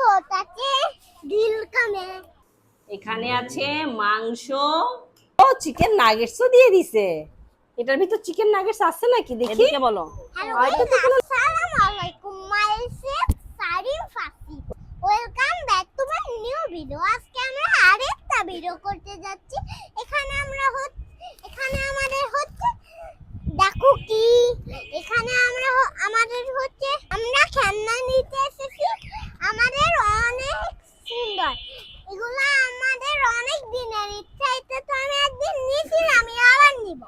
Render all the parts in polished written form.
ছোটাকে দিল কামে। এখানে আছে মাংস ও চিকেন নাগেটসও দিয়ে দিছে। এটার ভিতর চিকেন নাগেটস আছে নাকি দেখি, এদিকে বলো। হয়তো তো আসসালামু আলাইকুম myself Sarim Fasi, welcome back to my new video. আজকে আমরা আরেকটা ভিডিও করতে যাচ্ছি। এখানে আমাদের হচ্ছে দেখো কি, এখানে আমরা খেলনা নিতে এসেছি। আমাদের অনেক সুন্দর, এগুলো আমাদের অনেক দিনের ইচ্ছা। এটা তো আমি একদিন নিয়েছিলাম, আমি আবার নিব।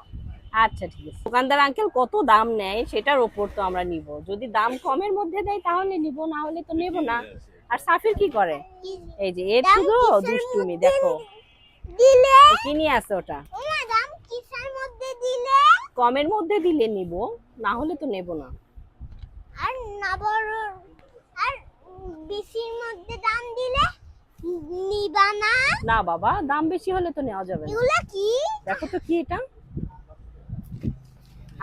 আচ্ছা ঠিক আছে। দোকানদার আঙ্কেল কত দাম নেয় সেটার উপর তো আমরা নিব। যদি দাম কমের মধ্যে দেয় তাহলে নিব, না হলে তো নেব না। আর সাফির কি করে? এই যে এর শুধু দুষ্টুমি দেখো। দিলে কি নিয়ে আছে ওটা? ওমা দাম কিসের মধ্যে দিলে? কমের মধ্যে দিলে নিব, না হলে তো নেব না। আর না বড় আর বেশির মধ্যে দাম দিলে নিবা না? না বাবা, দাম বেশি হলে তো নেওয়া যাবে না। এগুলা কি? দেখো তো কি এটা।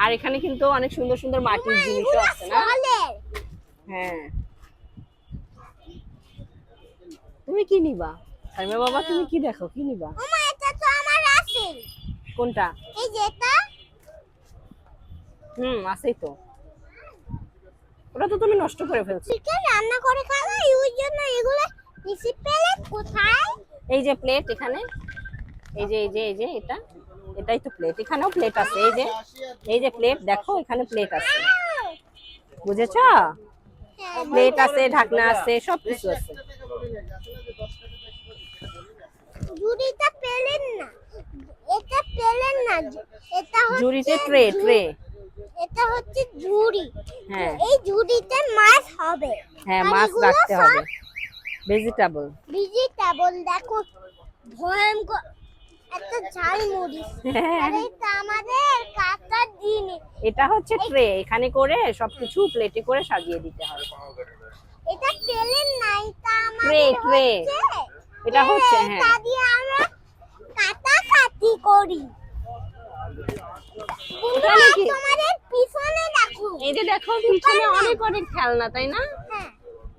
আর এখানে কিন্তু অনেক সুন্দর সুন্দর মাটির জিনিসও আছে না? হ্যাঁ। তুমি কি নিবা? সাইমা বাবা তুমি কি দেখো, কি নিবা? ওমা এটা তো আমার আছে। কোনটা? এই যে এটা। আছেই তো। ওটা তো তুমি নষ্ট করে ফেলছো। চিকেন রান্না করে খাওয়া ওই জন্য এগুলা বেশি পেলে কোথায়? এই যে প্লেট এখানে, এই যে এটা, এটাই তো প্লেট। এখানেও প্লেট আছে। এই যে প্লেট দেখো, এখানে প্লেট আছে, বুঝেছো? প্লেট আছে, ঢাকনা আছে, সবকিছু আছে। ঝুড়িটা পেলেন না, এটা পেলেন না, এটা হচ্ছে ঝুড়িতে ট্রে। এটা হচ্ছে ঝুড়ি। হ্যাঁ, এই ঝুড়িতে মাছ হবে। হ্যাঁ আর মাছ এগুলো রাখতে সব হবে। ভেজিটেবল। ভেজিটেবল দেখো, ভয়ঙ্কর একটা ঝালমুড়ি। আর এটা আমাদের কাটার জিনিস। এটা হচ্ছে ট্রে, এখানে করে সবকিছু প্লেটে করে সাজিয়ে দিতে হবে। এটা পেলেন না, এটা ট্রে আমাদের এটা হচ্ছে হ্যাঁ। এটা দিয়ে আমরা কাটাকাটি করি। এখানে কি? তোমাদের পিছনে দেখো, এই যে দেখো পিছনে অনেক খেলনা, তাই না? হ্যাঁ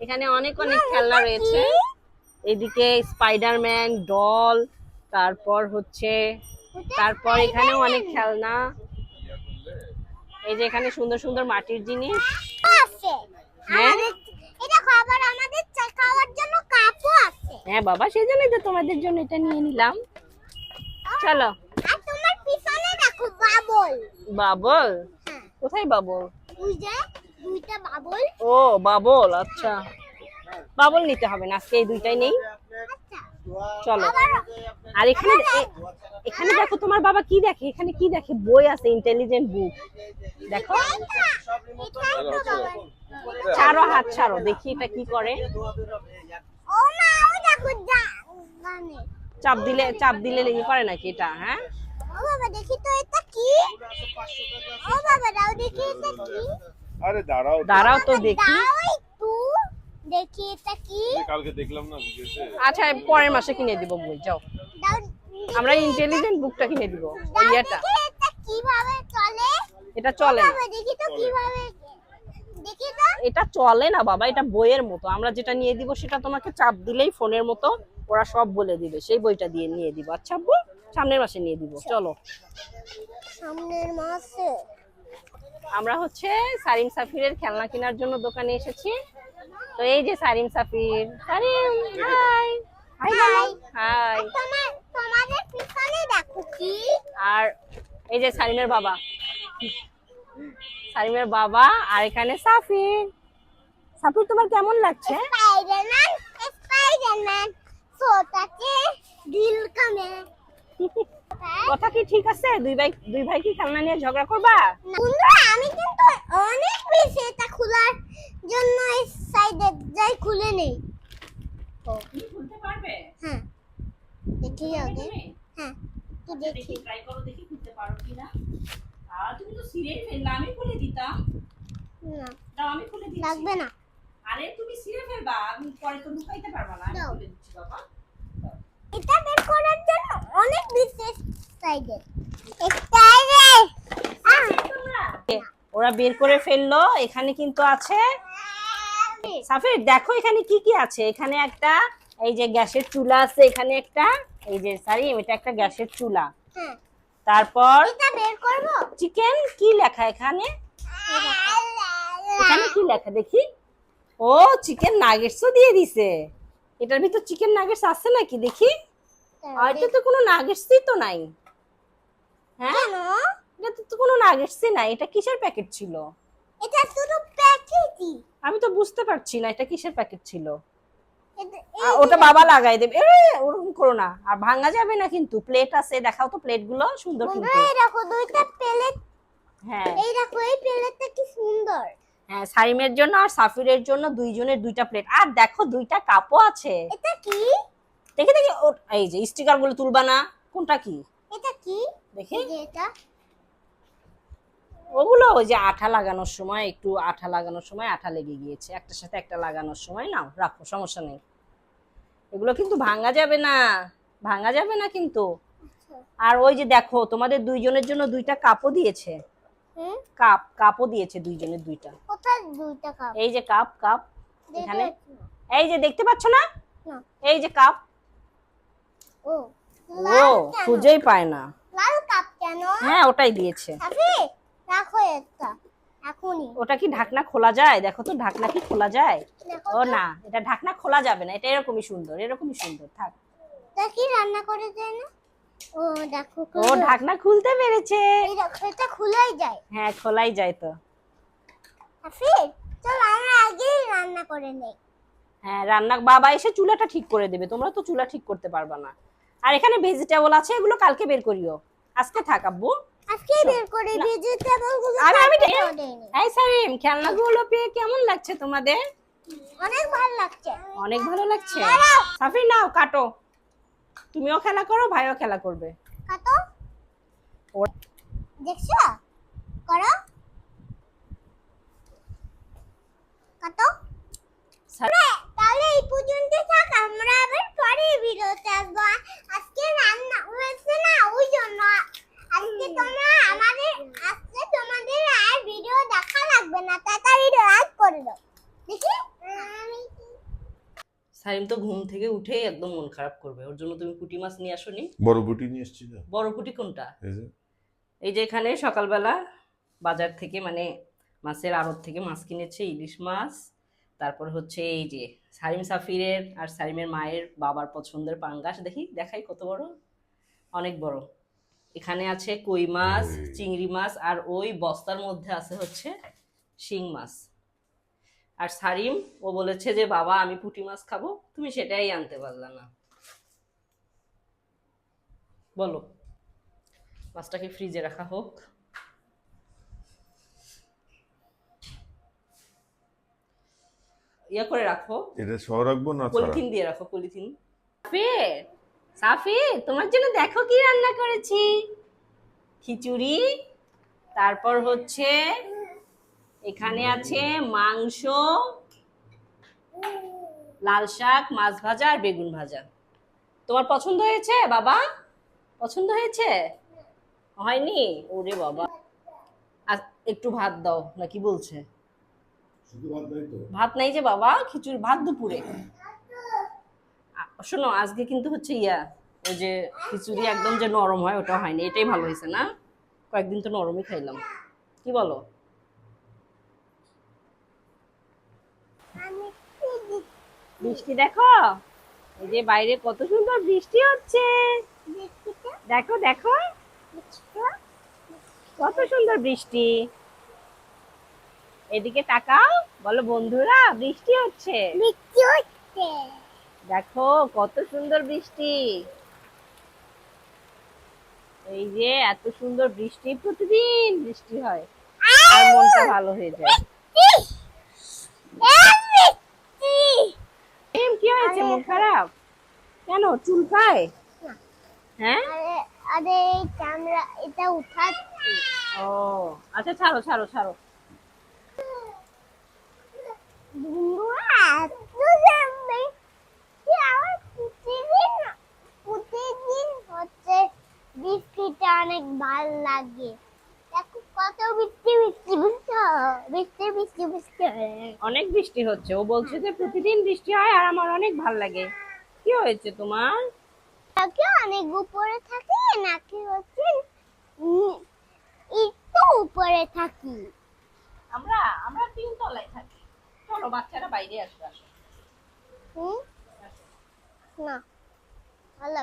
এখানে অনেক খেলনা রয়েছে। এদিকে স্পাইডারম্যান, ডল, তারপর এখানেও অনেক খেলনা। এই যে এখানে সুন্দর সুন্দর মাটির জিনিস আছে। হ্যাঁ, এটা খাবার আমাদের চা খাওয়ার জন্য কাপও আছে। হ্যাঁ বাবা, সেই জন্যই তো তোমাদের জন্য এটা নিয়ে নিলাম। চলো। আর তোমার পিছনে দেখো বাবল। বাবল? হ্যাঁ, কোথায় বাবল? ওই যে দুইটা বাবল। ও বাবল, আচ্ছা। বাবল নিতে হবে না, আজকে এই দুইটাই নেই। আচ্ছা চলো। আর এখানে দেখো তোমার বাবা কি দেখে, এখানে কি দেখে? বই আছে, ইন্টেলিজেন্ট বুক। দেখো, ছাড়ো হাত ছাড়ো, দেখি এটা কি করে। ও মা, ও দেখো মানে চাপ দিলে লেগে করে নাকি এটা? হ্যাঁ, ও বাবা দেখি তো এটা কি? ও বাবা দাও দেখি এটা কি? আরে দাঁড়াও তো দেখি। দাও একটু দেখি এটা কি? কালকে দেখলাম না ভিডিওতে। আচ্ছা পরের মাসে কিনে দিব বই, যাও। দাও আমরা ইন্টেলিজেন্ট বুকটা কিনে দিব, ওই দাও এটা। দেখি এটা কিভাবে চলে? এটা চলে না বাবা দেখি তো কিভাবে, দেখি তো। এটা চলে না বাবা, এটা বইয়ের মতো। আমরা যেটা নিয়ে দিব সেটা তোমাকে চাপ দিলেই ফোনের মতো ওরা সব বলে দিবে। সেই বইটা দিয়ে নিয়ে দিব। আচ্ছা আব্বু, সামনের মাসে নিয়ে দিব। চলো। সামনের মাসে আমরা সারিম সাফিরের খেলনা কেনার জন্য দোকানে এসেছি। তো এই যে সারিম সাফির। সারিম হাই। হাই বলো। হাই। তোমাদের পিছনে দেখো কি? আর এই যে সারিমের বাবা আর এখানে সাফির। সাফির তোমার কেমন লাগছে? স্পাইডারম্যান ছোটাকে দিল কামে। কথা কি ঠিক আছে? দুই ভাই কি খেলনা নিয়ে ঝগড়া করবা? বন্ধুরা আমি কিন্তু অনেক বেশি এটা খোলার জন্য এই সাইডে যাই খুলে নেই। তুমি খুলতে পারবে? হ্যাঁ দেখি আগে। হ্যাঁ তো দেখি ট্রাই করো, দেখি খুলতে পারো কিনা। আর তুমি তো সিরিয়াল ফেললা, আমি খুলে দিতাম। না দাও আমি খুলে দিচ্ছি। লাগবে না। আরে তুমি সিরিয়াল ফেলবা, আমি পরে তো লুকাইতে পারবা না। আমি দাও। খুলে দিচ্ছি বাবা। এটা বের করার জন্য অনেক বিশেষ সাইডে স্টাইলে ওরা বের করে ফেললো। এখানে কিন্তু আছে সাফির দেখো এখানে কি কি আছে। এখানে একটা এই যে গ্যাসের চুলা আছে, এখানে একটা এই যে সারিম এটা একটা গ্যাসের চুলা। হ্যাঁ, তারপর এটা বের করব। চিকেন কি লেখা এখানে? এখানে কি লেখা দেখি? ও চিকেন নাগেটসও দিয়ে দিছে। এটার ভিতর চিকেন নাগেটস আছে নাকি দেখি? হয়তো তো কোনো নাগেটসই তো নাই। হ্যাঁ কেন? এটা তো কোনো নাগেটসই নাই। এটা কিসের প্যাকেট ছিল? এটা শুধু প্যাকেটই। আমি তো বুঝতে পারছি না এটা কিসের প্যাকেট ছিল। এই ওটা বাবা লাগাই দেবে। ওরকম করো না, আর ভাঙা যাবে না কিন্তু। প্লেট আছে, দেখাও তো প্লেট গুলো সুন্দর কিন্তু। বন্ধুরা, এই দেখো দুইটা প্লেট। হ্যাঁ এই দেখো এই প্লেটটা কি সুন্দর। হ্যাঁ, সাইমের জন্য আর সাফিরের জন্য দুইজনের দুইটা প্লেট। আর দেখো দুইটা কাপও আছে। এটা কি? দেখি দেখি এই যে স্টিকার গুলো তুলবা না? কোনটা কি এটা কি? দেখি। এই যে এটা। ওগুলো ওই যে আঠা লাগানোর সময়, একটু আঠা লাগানোর সময় আঠা লেগে গিয়েছে, একটার সাথে একটা লাগানোর সময়। নাও রাখো, সমস্যা নেই। এগুলো কিন্তু ভাঙা যাবে না, ভাঙা যাবে না কিন্তু। আর ওই যে দেখো তোমাদের দুইজনের জন্য দুইটা কাপও দিয়েছে। হুম, কাপও দিয়েছে দুইজনের দুইটা। কোথায় দুইটা কাপ? এই যে কাপ দেখতে এখানে পাচ্ছি না। এই যে দেখতে পাচ্ছ না? না। এই যে কাপ। ও, ও লাল কেন? খুঁজেই পায় না। লাল কাপ কেন? হ্যাঁ ওটাই দিয়েছে। আবে, রাখো এটা এখনই। ওটা কি ঢাকনা খোলা যায়? দেখো তো ঢাকনা কি খোলা যায়? দেখো ও তো। না, এটা ঢাকনা খোলা যাবে না। এটা এরকমই সুন্দর, এরকমই সুন্দর থাক। তা কি রান্না করে যায় না? ও দেখো, ও খুলে- ঢাকনা খুলতে পেরেছে। এই দেখো, এটা খুলেই যায়। হ্যাঁ খোলাই যায় তো। আফির, চল আমরা আগেই রান্না করে নেই। হ্যাঁ রান্না বাবা এসে চুলাটা ঠিক করে দেবে, তোমরা তো চুলা ঠিক করতে পারবা না। আর এখানে ভেজিটেবল আছে, এগুলো কালকে বের করিও, আজকে থাক আব্বু। আজকে বের করে ভেজিটেবল গুলো। আমি দেইনি। এই সারিম, খেলনাগুলো পেয়ে কেমন লাগছে তোমাদের? অনেক ভালো লাগছে। অনেক ভালো লাগছে। সাফির নাও কাটো, তুমিও খেলা করো, ভাইও খেলা করবে। কাটো। ওর- দেখছো? করো। কাটো। তাহলে এই পর্যন্ত থাক, আমরা আবার পরে ভিডিওতে আসবো। আজকে রান্না হয়েছে না, ওই জন্য আজকে তোমাদের আর ভিডিও দেখা লাগবে না, তাড়াতাড়ি লাইক করে দাও। দেখি সারিম তো ঘুম থেকে উঠেই একদম মন খারাপ করবে, ওর জন্য তুমি পুঁটি মাছ নিয়ে আসোনি? বড় বুটি নিয়ে এসেছি তো। বড় পুঁটি কোনটা? এই যে এই যে এখানে সকালবেলা বাজার থেকে মানে মাছের আড়ত থেকে মাছ কিনেছে, ইলিশ মাছ। তারপর হচ্ছে এই যে সারিম সাফিরের আর সারিমের মায়ের বাবার পছন্দের পাঙ্গাস। দেখি দেখাই কত বড়, অনেক বড়। এখানে আছে কই মাছ, চিংড়ি মাছ, আর ওই বস্তার মধ্যে আছে হচ্ছে শিং মাছ। আর সারিম ও বলেছে যে বাবা আমি পুঁটি মাছ খাবো, তুমি সেটাই আনতে পারলা না। বলো মাছটাকে ফ্রিজে রাখা হোক। ইয়া করে রাখো, এটা সহ রাখবো না ছাড়া? পলিথিন দিয়ে রাখো, পলিথিন। সাফির, সাফির তোমার জন্য দেখো কি রান্না করেছি। খিচুড়ি, তারপর হচ্ছে এখানে আছে মাংস, লাল শাক, মাছ ভাজা আর বেগুন ভাজা। তোমার পছন্দ হয়েছে বাবা? পছন্দ হয়েছে? হয়নি? ওরে বাবা, আর একটু ভাত দাও নাকি বলছে? ভাত নাই যে বাবা, খিচুড়ি ভাত দুপুরে। শোনো আজকে কিন্তু হচ্ছে ওই যে খিচুড়ি একদম যে নরম হয় ওটা হয়নি, এটাই ভালো হয়েছে না? কয়েকদিন তো নরমই খাইলাম, কি বলো? বৃষ্টি দেখো, এই যে বাইরে কত সুন্দর বৃষ্টি হচ্ছে। দেখো দেখো কত সুন্দর বৃষ্টি। এদিকে তাকাও, বলো বন্ধুরা বৃষ্টি হচ্ছে। বৃষ্টি হচ্ছে। দেখো কত সুন্দর বৃষ্টি। এই যে এত সুন্দর বৃষ্টি, প্রতিদিন বৃষ্টি হয় আর মনটা ভালো হয়ে যায়। কি হয়েছে, মন খারাপ কেন? চুলকায়? হ্যাঁ আরে এই ক্যামেরা এটা উঠাচ্ছি। ও আচ্ছা, ছাড়ো ছাড়ো ছাড়ো। প্রতিদিন হচ্ছে বৃষ্টিটা অনেক ভালো লাগে। দেখো কত বৃষ্টি বৃষ্টি বুঝছো? বৃষ্টি বৃষ্টি বৃষ্টি হয়ে অনেক বৃষ্টি হচ্ছে, ও বলছে যে প্রতিদিন বৃষ্টি হয় আর আমার অনেক ভাল লাগে। কি হয়েছে তোমার? নাকি অনেক উপরে থাকে নাকি হচ্ছে উম, একটু উপরে থাকি। আমরা আমরা 3 তলায় থাকি। চলো বাচ্চারা বাইরে আসবে, আসো। হুম না ভালো